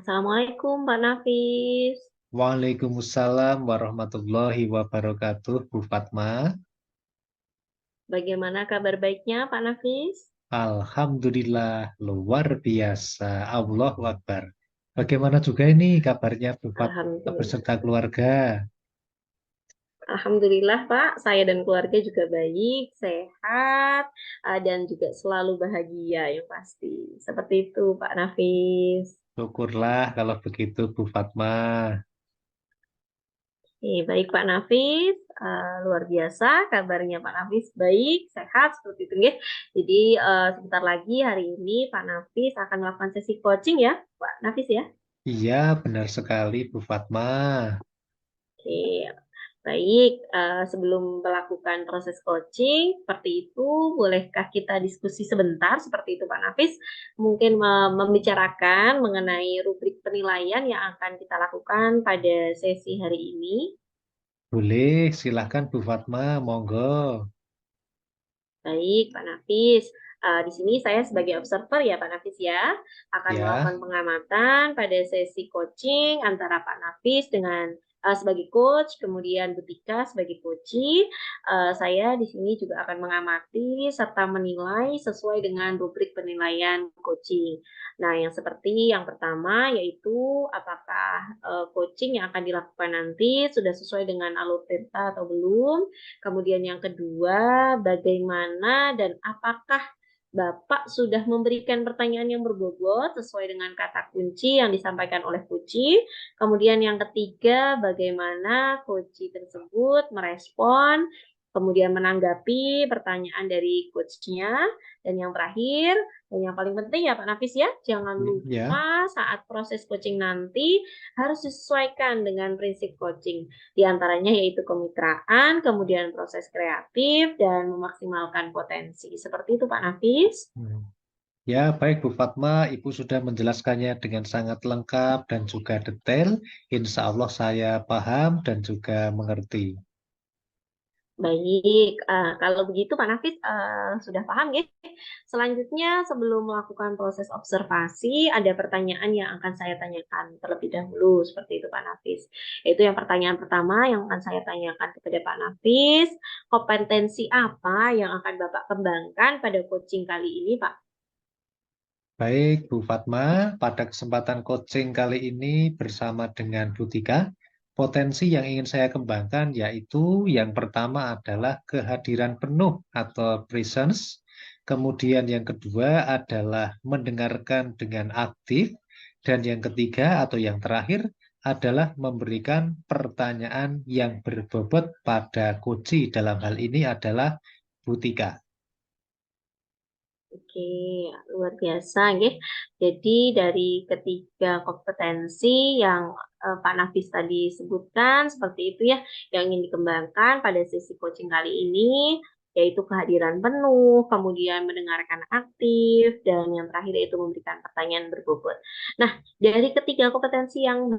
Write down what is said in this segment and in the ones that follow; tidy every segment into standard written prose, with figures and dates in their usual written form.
Assalamualaikum Pak Nafis. Waalaikumsalam warahmatullahi wabarakatuh, Bu Fatma. Bagaimana kabar baiknya Pak Nafis? Alhamdulillah, luar biasa. Allahu Akbar. Bagaimana juga ini kabarnya Bu Fatma Alhamdulillah. beserta keluarga? Alhamdulillah Pak, saya dan keluarga juga baik, sehat, dan juga selalu bahagia yang pasti. Seperti itu Pak Nafis. Syukurlah kalau begitu, Bu Fatma. Baik Pak Nafis, luar biasa kabarnya Pak Nafis baik, sehat seperti itu nggih. Jadi sebentar lagi hari ini Pak Nafis akan melakukan sesi coaching ya Pak Nafis ya. Iya, benar sekali, Bu Fatma. Oke, baik. Sebelum melakukan proses coaching, seperti itu, bolehkah kita diskusi sebentar seperti itu, Pak Nafis? Mungkin membicarakan mengenai rubrik penilaian yang akan kita lakukan pada sesi hari ini. Boleh, silahkan Bu Fatma, monggo. Baik, Pak Nafis. Di sini saya sebagai observer ya, Pak Nafis ya, akan Ya, melakukan pengamatan pada sesi coaching antara Pak Nafis dengan sebagai coach, kemudian Butika sebagai coachee. Saya di sini juga akan mengamati serta menilai sesuai dengan rubrik penilaian coaching. Nah, yang seperti yang pertama yaitu apakah coaching yang akan dilakukan nanti sudah sesuai dengan alur cerita atau belum. Kemudian yang kedua, bagaimana dan apakah Bapak sudah memberikan pertanyaan yang berbobot sesuai dengan kata kunci yang disampaikan oleh Kunci. Kemudian yang ketiga, bagaimana Kunci tersebut merespon, kemudian menanggapi pertanyaan dari coachnya. Dan yang terakhir, dan yang paling penting ya Pak Nafis ya, jangan ya. lupa saat proses coaching nanti harus disesuaikan dengan prinsip coaching. Di antaranya yaitu kemitraan, kemudian proses kreatif, dan memaksimalkan potensi. Seperti itu Pak Nafis. Hmm. Ya, baik Bu Fatma, Ibu sudah menjelaskannya dengan sangat lengkap dan juga detail. Insya Allah saya paham dan juga mengerti. Baik, kalau begitu Pak Nafis sudah paham ya. Selanjutnya sebelum melakukan proses observasi, ada pertanyaan yang akan saya tanyakan terlebih dahulu seperti itu Pak Nafis. Itu yang pertanyaan pertama yang akan saya tanyakan kepada Pak Nafis, kompetensi apa yang akan Bapak kembangkan pada coaching kali ini Pak? Baik, Bu Fatma, pada kesempatan coaching kali ini bersama dengan Bu Tika, potensi yang ingin saya kembangkan yaitu yang pertama adalah kehadiran penuh atau presence, kemudian yang kedua adalah mendengarkan dengan aktif, dan yang ketiga atau yang terakhir adalah memberikan pertanyaan yang berbobot pada coach dalam hal ini adalah Bu Tika. Oke, luar biasa, nggih. Jadi dari ketiga kompetensi yang Pak Nafis tadi sebutkan seperti itu ya, yang ingin dikembangkan pada sesi coaching kali ini, yaitu kehadiran penuh, kemudian mendengarkan aktif, dan yang terakhir yaitu memberikan pertanyaan berbobot. Nah, dari ketiga kompetensi yang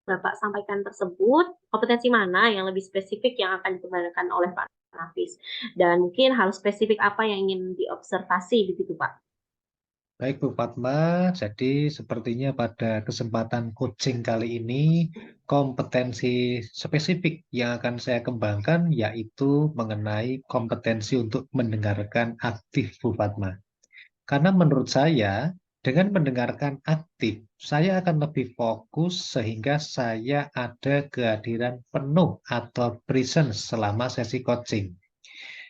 Bapak sampaikan tersebut, kompetensi mana yang lebih spesifik yang akan dikembangkan oleh Pak Nafis? Dan mungkin hal spesifik apa yang ingin diobservasi begitu Pak? Baik Bu Fatma, jadi sepertinya pada kesempatan coaching kali ini kompetensi spesifik yang akan saya kembangkan yaitu mengenai kompetensi untuk mendengarkan aktif Bu Fatma. Karena menurut saya dengan mendengarkan aktif, saya akan lebih fokus sehingga saya ada kehadiran penuh atau presence selama sesi coaching.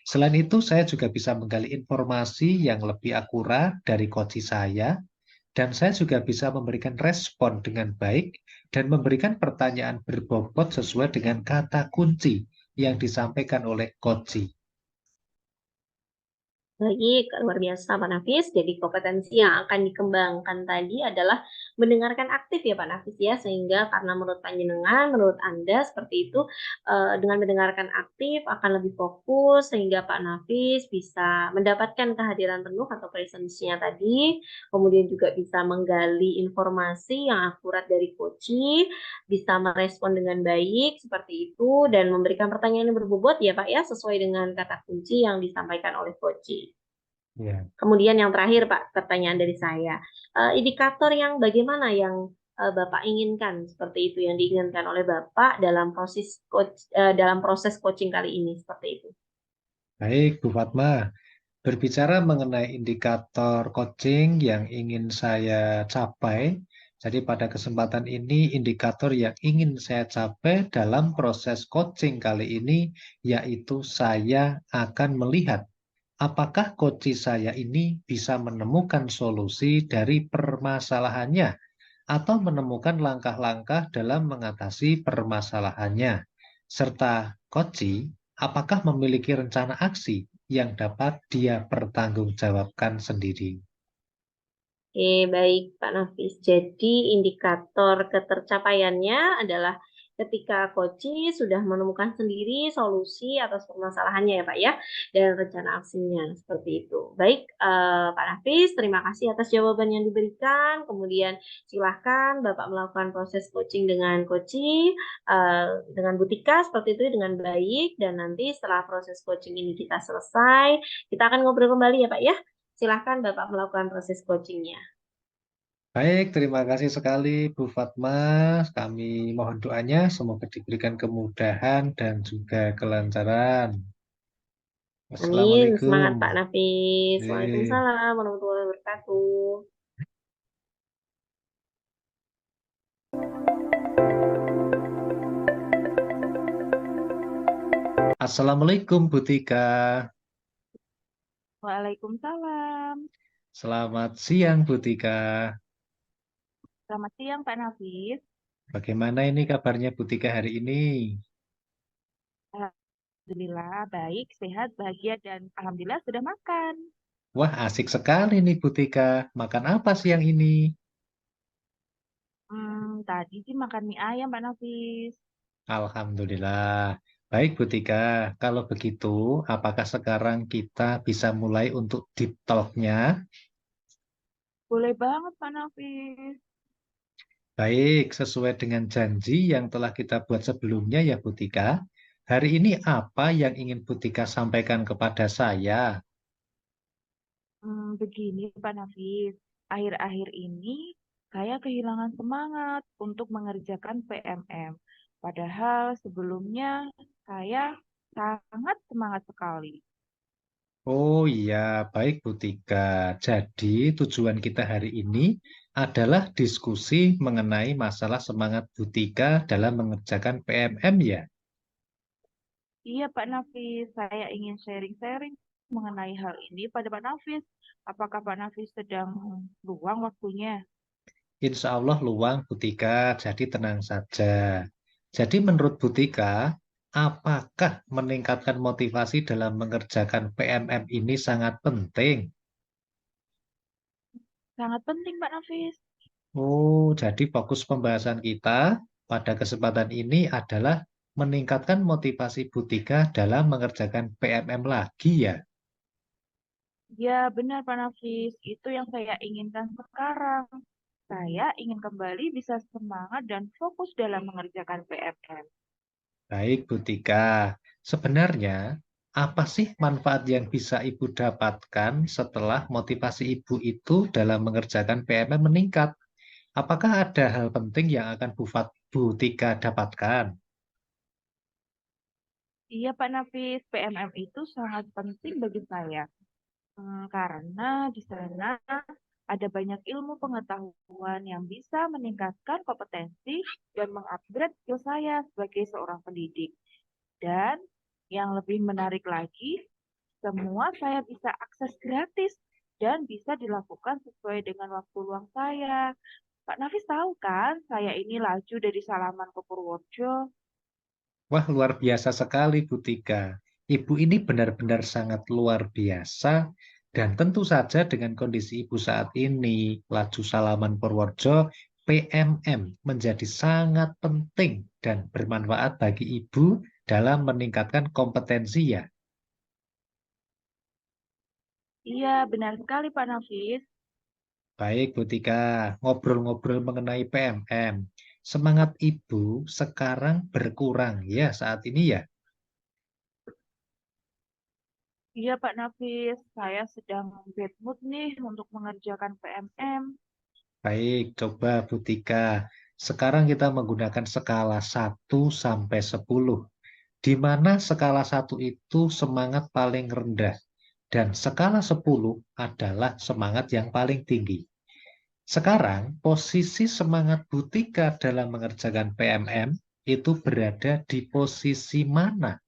Selain itu, saya juga bisa menggali informasi yang lebih akurat dari coach saya, dan saya juga bisa memberikan respon dengan baik dan memberikan pertanyaan berbobot sesuai dengan kata kunci yang disampaikan oleh coach. Baik, luar biasa Pak Nafis. Jadi kompetensi yang akan dikembangkan tadi adalah mendengarkan aktif ya Pak Nafis ya. Sehingga karena menurut panjenengan, menurut Anda seperti itu, dengan mendengarkan aktif akan lebih fokus sehingga Pak Nafis bisa mendapatkan kehadiran penuh atau presence-nya tadi. Kemudian juga bisa menggali informasi yang akurat dari coachee, bisa merespon dengan baik seperti itu dan memberikan pertanyaan yang berbobot ya Pak ya sesuai dengan kata kunci yang disampaikan oleh coachee. Ya. Kemudian yang terakhir Pak, pertanyaan dari saya, indikator yang bagaimana yang Bapak inginkan, seperti itu yang diinginkan oleh Bapak dalam proses coaching kali ini, seperti itu. Baik, Bu Fatma. Berbicara mengenai indikator coaching yang ingin saya capai, jadi pada kesempatan ini indikator yang ingin saya capai dalam proses coaching kali ini yaitu saya akan melihat apakah coach saya ini bisa menemukan solusi dari permasalahannya atau menemukan langkah-langkah dalam mengatasi permasalahannya, serta coach apakah memiliki rencana aksi yang dapat dia pertanggungjawabkan sendiri. Oke, baik Pak Nafis. Jadi indikator ketercapaiannya adalah ketika Koci sudah menemukan sendiri solusi atas permasalahannya ya Pak ya, dan rencana aksinya seperti itu. Baik, Pak Nafis, terima kasih atas jawaban yang diberikan. Kemudian silahkan Bapak melakukan proses coaching dengan Koci, dengan Butika seperti itu dengan baik. Dan nanti setelah proses coaching ini kita selesai, kita akan ngobrol kembali ya Pak ya. Silahkan Bapak melakukan proses coachingnya. Baik, terima kasih sekali Bu Fatma. Kami mohon doanya semoga diberikan kemudahan dan juga kelancaran. Amin. Semangat Wassalamualaikum. Pak Nafis. Eh, Waalaikumsalam warahmatullahi wabarakatuh. Assalamualaikum Bu Tika. Waalaikumsalam. Selamat siang Bu Tika. Selamat siang Pak Nafis. Bagaimana ini kabarnya Bu Tika hari ini? Alhamdulillah baik, sehat, bahagia, dan Alhamdulillah sudah makan. Wah, asik sekali nih Bu Tika. Makan apa siang ini? Tadi sih makan mie ayam Pak Nafis. Alhamdulillah. Baik Bu Tika, kalau begitu apakah sekarang kita bisa mulai untuk deep talk-nya? Boleh banget Pak Nafis. Baik, sesuai dengan janji yang telah kita buat sebelumnya ya Bu Tika. Hari ini apa yang ingin Bu Tika sampaikan kepada saya? Begini Pak Nafis, akhir-akhir ini saya kehilangan semangat untuk mengerjakan PMM. Padahal sebelumnya saya sangat semangat sekali. Oh iya, baik Bu Tika. Jadi tujuan kita hari ini adalah diskusi mengenai masalah semangat Bu Tika dalam mengerjakan PMM ya. Iya Pak Nafis, saya ingin sharing-sharing mengenai hal ini pada Pak Nafis. Apakah Pak Nafis sedang luang waktunya? Insya Allah luang Bu Tika, jadi tenang saja. Jadi menurut Bu Tika, apakah meningkatkan motivasi dalam mengerjakan PMM ini sangat penting? Sangat penting Pak Nafis. Oh, jadi fokus pembahasan kita pada kesempatan ini adalah meningkatkan motivasi Bu Tika dalam mengerjakan PMM lagi ya. Ya benar Pak Nafis, itu yang saya inginkan sekarang. Saya ingin kembali bisa semangat dan fokus dalam mengerjakan PMM. Baik Bu Tika, sebenarnya apa sih manfaat yang bisa Ibu dapatkan setelah motivasi Ibu itu dalam mengerjakan PMM meningkat? Apakah ada hal penting yang akan Bu Tika dapatkan? Iya Pak Nafis, PMM itu sangat penting bagi saya. Karena di sana ada banyak ilmu pengetahuan yang bisa meningkatkan kompetensi dan mengupgrade skill saya sebagai seorang pendidik. Dan yang lebih menarik lagi, semua saya bisa akses gratis dan bisa dilakukan sesuai dengan waktu luang saya. Pak Nafis tahu kan, saya ini laju dari Salaman ke Purworejo. Wah, luar biasa sekali, Bu Tika. Ibu ini benar-benar sangat luar biasa, dan tentu saja dengan kondisi Ibu saat ini, laju Salaman Purworejo, PMM menjadi sangat penting dan bermanfaat bagi Ibu dalam meningkatkan kompetensi ya. Iya, benar sekali Pak Nafis. Baik, Bu Tika, ngobrol-ngobrol mengenai PMM. Semangat Ibu sekarang berkurang ya saat ini ya. Iya Pak Nafis, saya sedang bad mood nih untuk mengerjakan PMM. Baik, coba Bu Tika. Sekarang kita menggunakan skala 1 sampai 10, di mana skala 1 itu semangat paling rendah dan skala 10 adalah semangat yang paling tinggi. Sekarang, posisi semangat Bu Tika dalam mengerjakan PMM itu berada di posisi mana?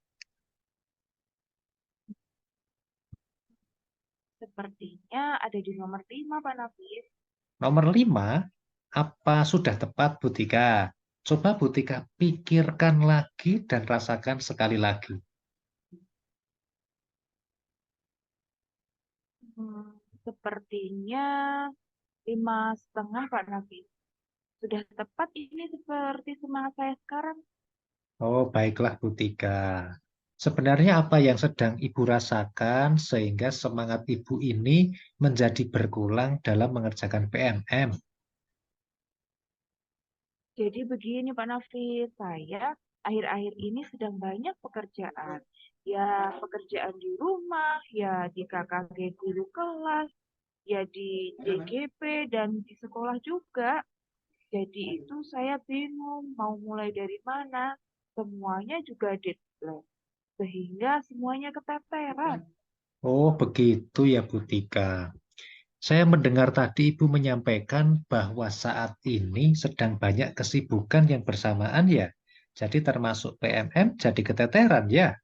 Sepertinya ada di nomor 5, Pak Nafis. Nomor 5, apa sudah tepat Bu Tika? Coba Bu Tika pikirkan lagi dan rasakan sekali lagi. Sepertinya 5,5, Pak Nafis. Sudah tepat ini seperti semangat saya sekarang. Oh, baiklah Bu Tika. Sebenarnya apa yang sedang Ibu rasakan sehingga semangat Ibu ini menjadi berkurang dalam mengerjakan PMM? Jadi begini Pak Nafis, saya akhir-akhir ini sedang banyak pekerjaan. Ya pekerjaan di rumah, ya di KKG guru kelas, ya di JGP dan di sekolah juga. Jadi itu saya bingung mau mulai dari mana. Semuanya juga deadline. Sehingga semuanya keteteran. Oh, begitu ya Bu Tika. Saya mendengar tadi Ibu menyampaikan bahwa saat ini sedang banyak kesibukan yang bersamaan ya. Jadi termasuk PMM jadi keteteran ya.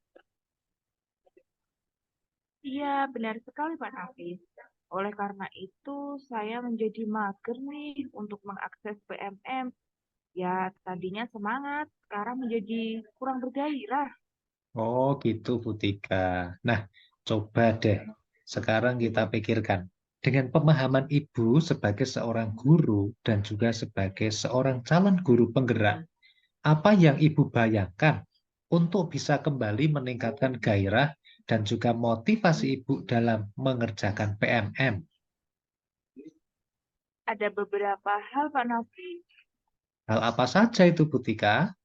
Iya, benar sekali Pak Nafis. Oleh karena itu, saya menjadi mager nih untuk mengakses PMM. Ya, tadinya semangat, sekarang menjadi kurang bergairah. Oh gitu Bu Tika. Nah, coba deh sekarang kita pikirkan. Dengan pemahaman Ibu sebagai seorang guru dan juga sebagai seorang calon guru penggerak, apa yang Ibu bayangkan untuk bisa kembali meningkatkan gairah dan juga motivasi Ibu dalam mengerjakan PMM? Ada beberapa hal Pak Nafis. Hal apa saja itu Bu Tika?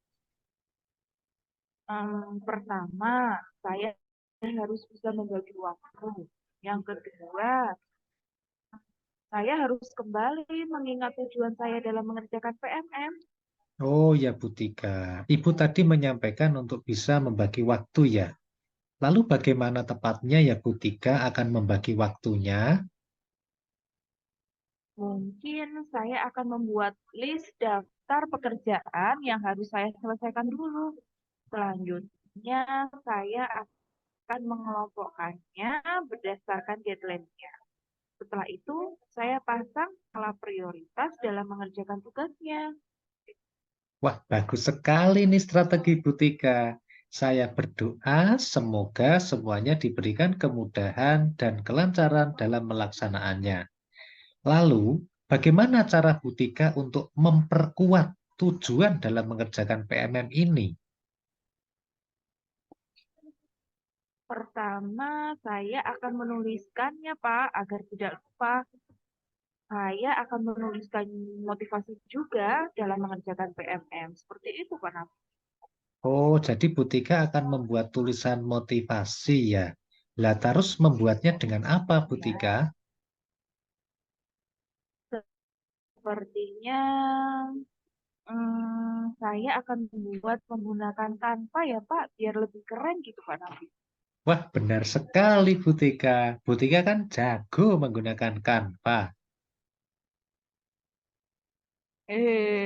Pertama, saya harus bisa membagi waktu. Yang kedua, saya harus kembali mengingat tujuan saya dalam mengerjakan PMM. Oh ya Bu Tika, Ibu tadi menyampaikan untuk bisa membagi waktu ya. Lalu bagaimana tepatnya ya Bu Tika akan membagi waktunya? Mungkin saya akan membuat list daftar pekerjaan yang harus saya selesaikan dulu. Selanjutnya, saya akan mengelompokkannya berdasarkan deadline-nya. Setelah itu, saya pasang skala prioritas dalam mengerjakan tugasnya. Wah, bagus sekali nih strategi Bu Tika. Saya berdoa semoga semuanya diberikan kemudahan dan kelancaran dalam melaksanaannya. Lalu, bagaimana cara Bu Tika untuk memperkuat tujuan dalam mengerjakan PMM ini? Pertama, saya akan menuliskannya, Pak, agar tidak lupa. Saya akan menuliskan motivasi juga dalam mengerjakan PMM. Seperti itu, Pak Naf. Oh, jadi Bu Tika akan membuat tulisan motivasi ya. Lah, terus membuatnya dengan apa Bu Tika? Sepertinya saya akan membuat menggunakan Canva ya, Pak, biar lebih keren gitu, Pak Naf. Wah, benar sekali Bu Tika. Bu Tika kan jago menggunakan Canva.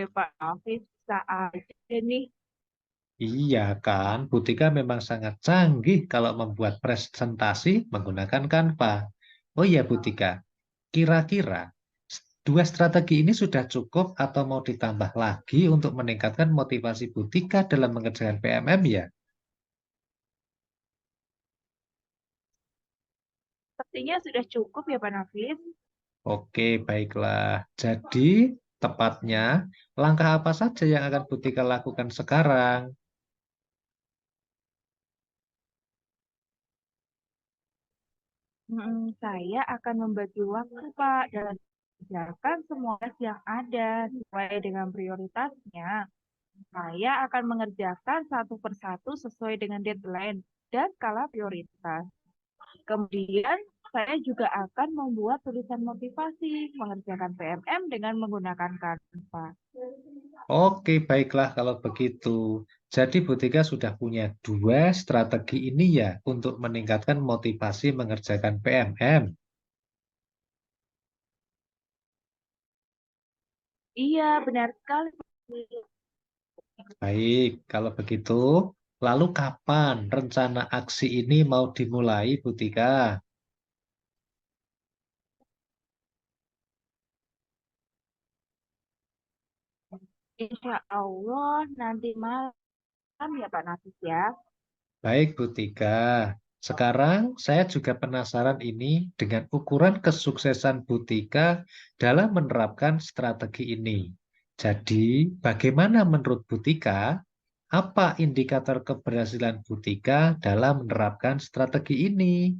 Pak Hafiz bisa aja nih. Iya kan, Bu Tika memang sangat canggih kalau membuat presentasi menggunakan Canva. Oh iya Bu Tika, kira-kira dua strategi ini sudah cukup atau mau ditambah lagi untuk meningkatkan motivasi Bu Tika dalam mengerjakan PMM ya? Sepertinya sudah cukup ya Pak Nafis. Oke, baiklah. Jadi, tepatnya, langkah apa saja yang akan Bu Tika lakukan sekarang? Saya akan membagi waktu Pak dalam mengerjakan semua tes yang ada sesuai dengan prioritasnya. Saya akan mengerjakan satu persatu sesuai dengan deadline dan skala prioritas. Kemudian saya juga akan membuat tulisan motivasi mengerjakan PMM dengan menggunakan Canva. Oke, baiklah kalau begitu. Jadi Bu Tika sudah punya dua strategi ini ya untuk meningkatkan motivasi mengerjakan PMM. Iya, benar sekali. Baik, kalau begitu, lalu kapan rencana aksi ini mau dimulai, Bu Tika? Insya Allah nanti malam ya Pak Nafis ya. Baik, Bu Tika. Sekarang saya juga penasaran ini dengan ukuran kesuksesan Bu Tika dalam menerapkan strategi ini. Jadi, bagaimana menurut Bu Tika, apa indikator keberhasilan Bu Tika dalam menerapkan strategi ini?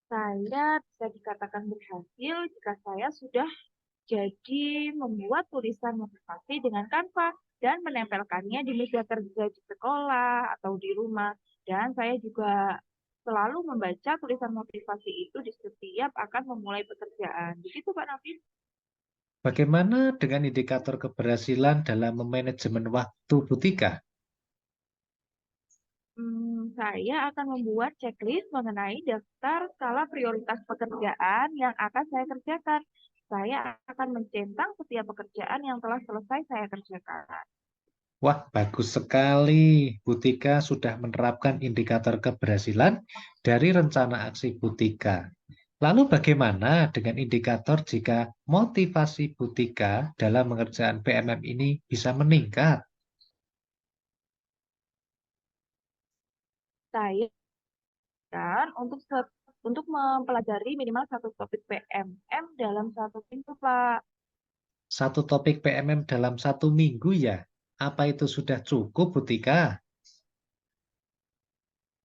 Saya bisa dikatakan berhasil jika saya sudah jadi membuat tulisan motivasi dengan Canva dan menempelkannya di meja kerja di sekolah atau di rumah. Dan saya juga selalu membaca tulisan motivasi itu di setiap akan memulai pekerjaan. Begitu Pak Nafis. Bagaimana dengan indikator keberhasilan dalam memanajemen waktu Bu Tika? Saya akan membuat checklist mengenai daftar skala prioritas pekerjaan yang akan saya kerjakan. Saya akan mencentang setiap pekerjaan yang telah selesai saya kerjakan. Wah, bagus sekali. Bu Tika sudah menerapkan indikator keberhasilan dari rencana aksi Bu Tika. Lalu bagaimana dengan indikator jika motivasi Bu Tika dalam mengerjakan PMM ini bisa meningkat? Saya kan untuk mempelajari minimal satu topik PMM dalam satu minggu, Pak. Satu topik PMM dalam 1 minggu ya? Apa itu sudah cukup, Bu Tika?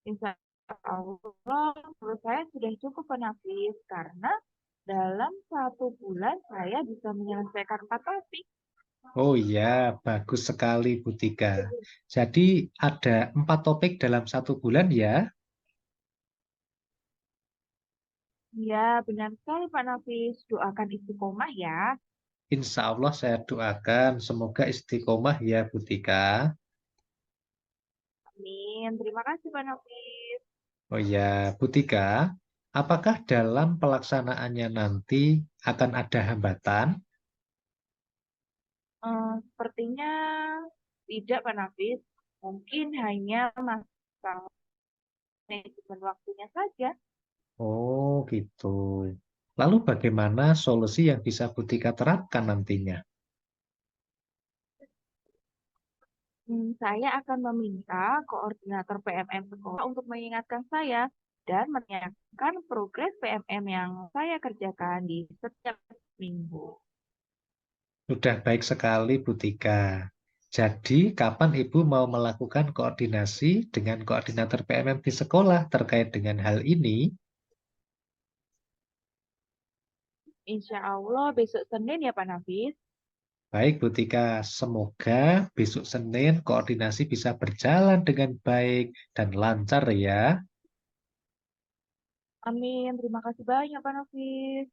Insya Allah, menurut saya sudah cukup penafis karena dalam 1 bulan saya bisa menyelesaikan 4 topik. Oh iya, bagus sekali Bu Tika. Jadi ada 4 topik dalam 1 bulan ya? Ya, benar sekali Pak Nafis. Doakan istiqomah ya. Insya Allah saya doakan semoga istiqomah ya Bu Tika. Amin. Terima kasih Pak Nafis. Oh ya, Bu Tika, apakah dalam pelaksanaannya nanti akan ada hambatan? Sepertinya tidak Pak Nafis. Mungkin hanya masalah manajemen waktunya saja. Oh gitu. Lalu bagaimana solusi yang bisa Bu Tika terapkan nantinya? Saya akan meminta koordinator PMM sekolah untuk mengingatkan saya dan menanyakan progres PMM yang saya kerjakan di setiap minggu. Sudah baik sekali Bu Tika. Jadi, kapan Ibu mau melakukan koordinasi dengan koordinator PMM di sekolah terkait dengan hal ini? Insya Allah besok Senin ya Pak Nafis. Baik, Bu Tika. Semoga besok Senin koordinasi bisa berjalan dengan baik dan lancar ya. Amin. Terima kasih banyak Pak Nafis.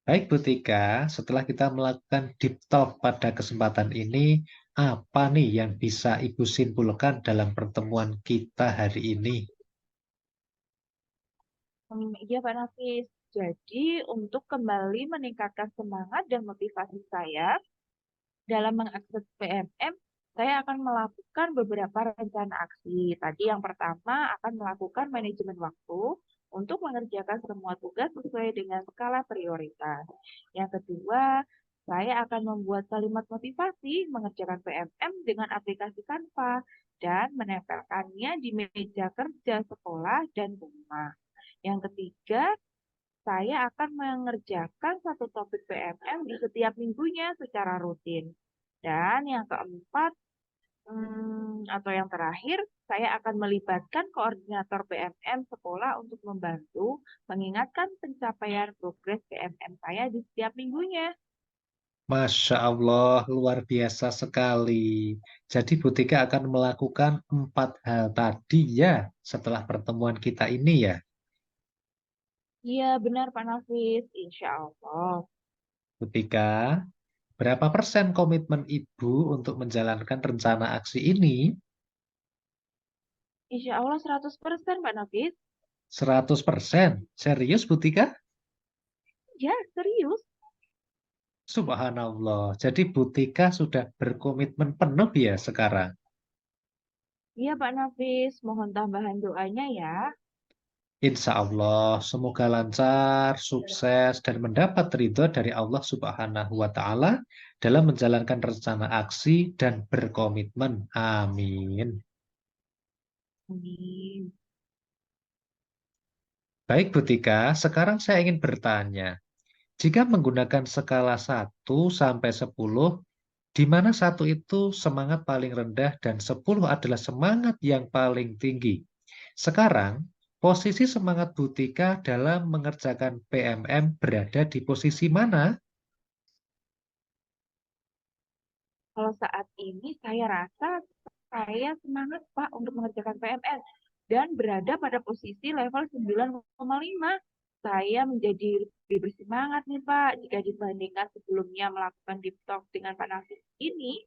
Baik, Bu Tika. Setelah kita melakukan deep talk pada kesempatan ini, apa nih yang bisa Ibu simpulkan dalam pertemuan kita hari ini? Iya Pak Nafis. Jadi untuk kembali meningkatkan semangat dan motivasi saya dalam mengakses PMM, saya akan melakukan beberapa rencana aksi. Tadi yang pertama akan melakukan manajemen waktu untuk mengerjakan semua tugas sesuai dengan skala prioritas. Yang kedua, saya akan membuat kalimat motivasi mengerjakan PMM dengan aplikasi Canva dan menempelkannya di meja kerja sekolah dan rumah. Yang ketiga, saya akan mengerjakan satu topik PMM di setiap minggunya secara rutin. Dan yang keempat, atau yang terakhir, saya akan melibatkan koordinator PMM sekolah untuk membantu mengingatkan pencapaian progres PMM saya di setiap minggunya. Masya Allah, luar biasa sekali. Jadi Bu Tika akan melakukan 4 hal tadi ya setelah pertemuan kita ini ya. Iya, benar Pak Nafis. Insya Allah. Bu Tika, berapa persen komitmen Ibu untuk menjalankan rencana aksi ini? Insya Allah 100% Pak Nafis. 100%. Serius, Bu Tika? Ya, serius. Subhanallah. Jadi Bu Tika sudah berkomitmen penuh ya sekarang. Iya Pak Nafis, mohon tambahan doanya ya. Insya Allah, semoga lancar, sukses, dan mendapat ridho dari Allah Subhanahu wa Ta'ala dalam menjalankan rencana aksi dan berkomitmen. Amin. Amin. Baik, Bu Tika, sekarang saya ingin bertanya. Jika menggunakan skala 1 sampai 10, di mana 1 itu semangat paling rendah dan 10 adalah semangat yang paling tinggi. Sekarang, posisi semangat Bu Tika dalam mengerjakan PMM berada di posisi mana? Kalau saat ini saya rasa saya semangat Pak untuk mengerjakan PMN dan berada pada posisi level 9,5. Saya menjadi lebih bersemangat nih Pak jika dibandingkan sebelumnya melakukan deep talk dengan Pak Nafis ini.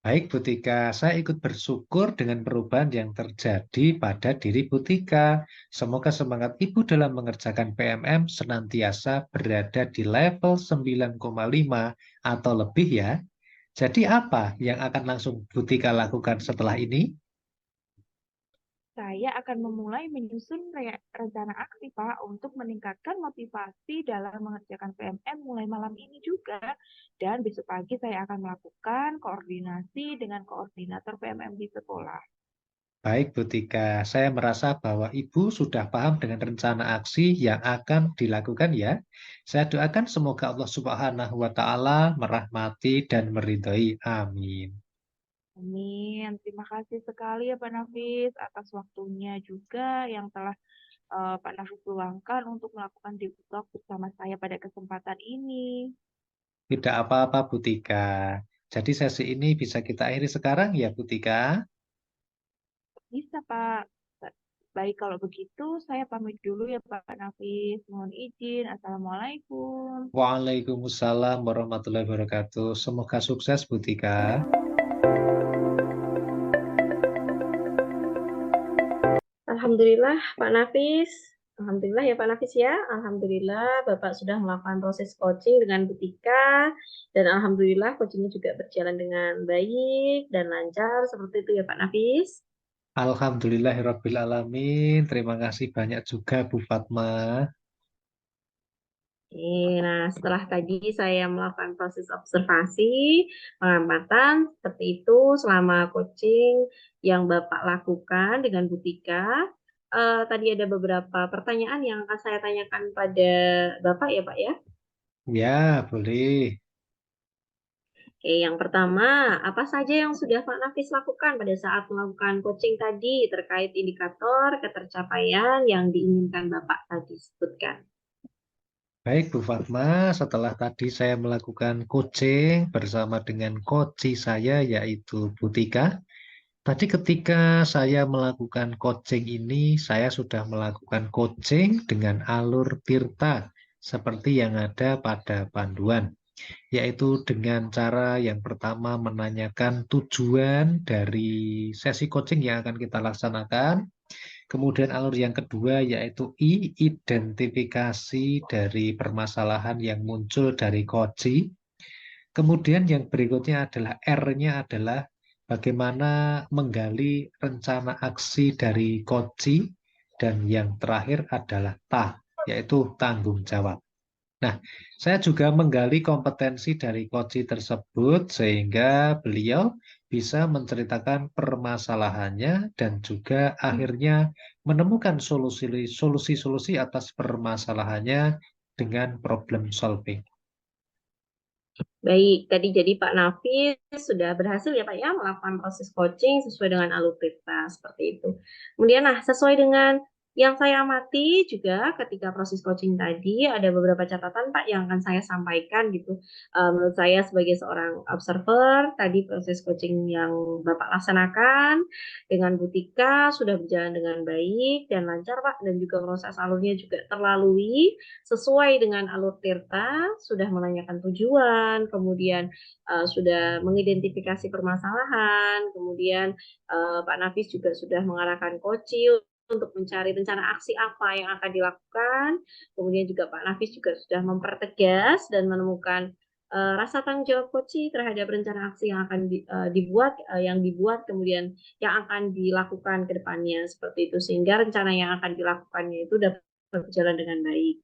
Baik, Bu Tika, saya ikut bersyukur dengan perubahan yang terjadi pada diri Bu Tika. Semoga semangat Ibu dalam mengerjakan PMM senantiasa berada di level 9,5 atau lebih ya. Jadi apa yang akan langsung Bu Tika lakukan setelah ini? Saya akan memulai menyusun rencana aksi Pak untuk meningkatkan motivasi dalam mengerjakan PMM mulai malam ini juga. Dan besok pagi saya akan melakukan koordinasi dengan koordinator PMM di sekolah. Baik, Bu Tika, saya merasa bahwa Ibu sudah paham dengan rencana aksi yang akan dilakukan ya. Saya doakan semoga Allah Subhanahu wa Ta'ala merahmati dan meridhai. Amin. Amin. Terima kasih sekali ya Pak Nafis atas waktunya juga yang telah Pak Nafis luangkan untuk melakukan dialog bersama saya pada kesempatan ini. Tidak apa-apa, Bu Tika. Jadi sesi ini bisa kita akhiri sekarang ya, Bu Tika. Bisa Pak. Baik kalau begitu saya pamit dulu ya Pak Nafis. Mohon izin. Assalamualaikum. Waalaikumsalam warahmatullahi wabarakatuh. Semoga sukses, Bu Tika. Alhamdulillah Pak Nafis. Alhamdulillah ya Pak Nafis ya. Alhamdulillah Bapak sudah melakukan proses coaching dengan Bu Tika. Dan Alhamdulillah coachingnya juga berjalan dengan baik dan lancar. Seperti itu ya Pak Nafis. Alhamdulillahirrabbilalamin. Terima kasih banyak juga, Bu Fatma. Nah, setelah tadi saya melakukan proses observasi, pengamatan, seperti itu selama coaching yang Bapak lakukan dengan Bu Tika. Tadi ada beberapa pertanyaan yang akan saya tanyakan pada Bapak ya Pak ya. Ya, boleh. Oke, yang pertama, apa saja yang sudah Pak Nafis lakukan pada saat melakukan coaching tadi terkait indikator ketercapaian yang diinginkan Bapak tadi sebutkan? Baik, Bu Fatma, setelah tadi saya melakukan coaching bersama dengan coach saya, yaitu Bu Tika. Tadi ketika saya melakukan coaching ini, saya sudah melakukan coaching dengan alur Tirta, seperti yang ada pada panduan, yaitu dengan cara yang pertama menanyakan tujuan dari sesi coaching yang akan kita laksanakan. Kemudian alur yang kedua yaitu I, identifikasi dari permasalahan yang muncul dari Koji. Kemudian yang berikutnya adalah R-nya adalah bagaimana menggali rencana aksi dari Koji. Dan yang terakhir adalah Ta, yaitu tanggung jawab. Nah, saya juga menggali kompetensi dari Koji tersebut sehingga beliau bisa menceritakan permasalahannya dan juga akhirnya menemukan solusi-solusi atas permasalahannya dengan problem solving. Baik, tadi jadi Pak Nafis sudah berhasil ya Pak ya melakukan proses coaching sesuai dengan alur Tirta seperti itu. Kemudian sesuai dengan Yang saya amati juga ketika proses coaching tadi ada beberapa catatan Pak yang akan saya sampaikan gitu. Menurut saya sebagai seorang observer tadi proses coaching yang Bapak laksanakan dengan Bu Tika sudah berjalan dengan baik dan lancar Pak, dan juga proses alurnya juga terlalui sesuai dengan alur Tirta, sudah menanyakan tujuan, kemudian sudah mengidentifikasi permasalahan, kemudian Pak Nafis juga sudah mengarahkan coaching untuk mencari rencana aksi apa yang akan dilakukan. Kemudian juga Pak Nafis juga sudah mempertegas dan menemukan rasa tanggung jawab Koci terhadap rencana aksi yang akan dibuat, kemudian yang akan dilakukan ke depannya seperti itu, sehingga rencana yang akan dilakukannya itu dapat berjalan dengan baik.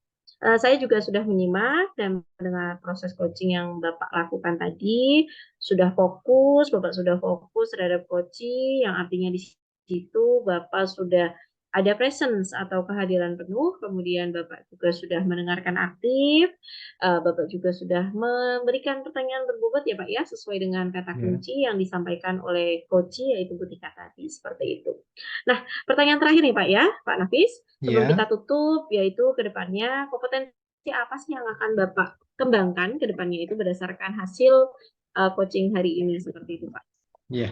Saya juga sudah menyimak dan mendengar proses coaching yang Bapak lakukan tadi. Bapak sudah fokus terhadap coaching, yang artinya di situ Bapak sudah ada presence atau kehadiran penuh, kemudian Bapak juga sudah mendengarkan aktif, Bapak juga sudah memberikan pertanyaan berbobot ya Pak ya, sesuai dengan kata Ya. kunci yang disampaikan oleh coach yaitu Bu Tika tadi, seperti itu. Nah, pertanyaan terakhir nih Pak ya, Pak Nafis, sebelum Ya. kita tutup, yaitu ke depannya kompetensi apa sih yang akan Bapak kembangkan ke depannya itu berdasarkan hasil coaching hari ini, seperti itu Pak. Ya.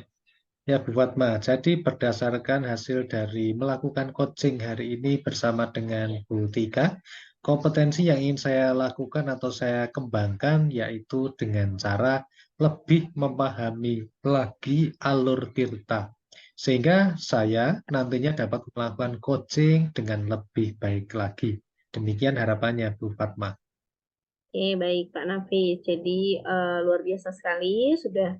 Ya, Bu Fatma. Jadi berdasarkan hasil dari melakukan coaching hari ini bersama dengan Bu Tika, kompetensi yang ingin saya lakukan atau saya kembangkan yaitu dengan cara lebih memahami lagi alur Tirta. Sehingga saya nantinya dapat melakukan coaching dengan lebih baik lagi. Demikian harapannya, Bu Fatma. Oke, baik Pak Nafis. Jadi luar biasa sekali sudah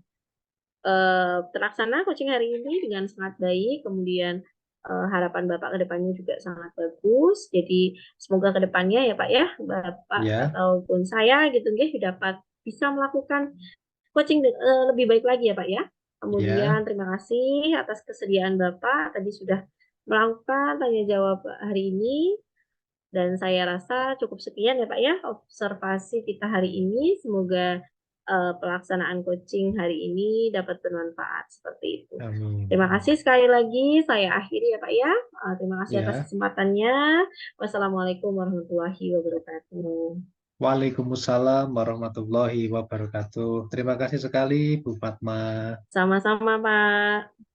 terlaksana coaching hari ini dengan sangat baik, kemudian harapan Bapak ke depannya juga sangat bagus. Jadi semoga ke depannya ya Pak ya, Bapak Ya. ataupun saya gitu dapat bisa melakukan coaching lebih baik lagi ya Pak ya. Kemudian terima kasih atas kesediaan Bapak tadi sudah melakukan tanya jawab hari ini. Dan saya rasa cukup sekian ya Pak ya observasi kita hari ini. Semoga pelaksanaan coaching hari ini dapat bermanfaat seperti itu. Amin. Terima kasih sekali lagi. Saya akhiri ya Pak ya. Terima kasih Ya. atas kesempatannya. Wassalamualaikum warahmatullahi wabarakatuh. Waalaikumsalam warahmatullahi wabarakatuh. Terima kasih sekali, Bu Fatma. Sama-sama Pak.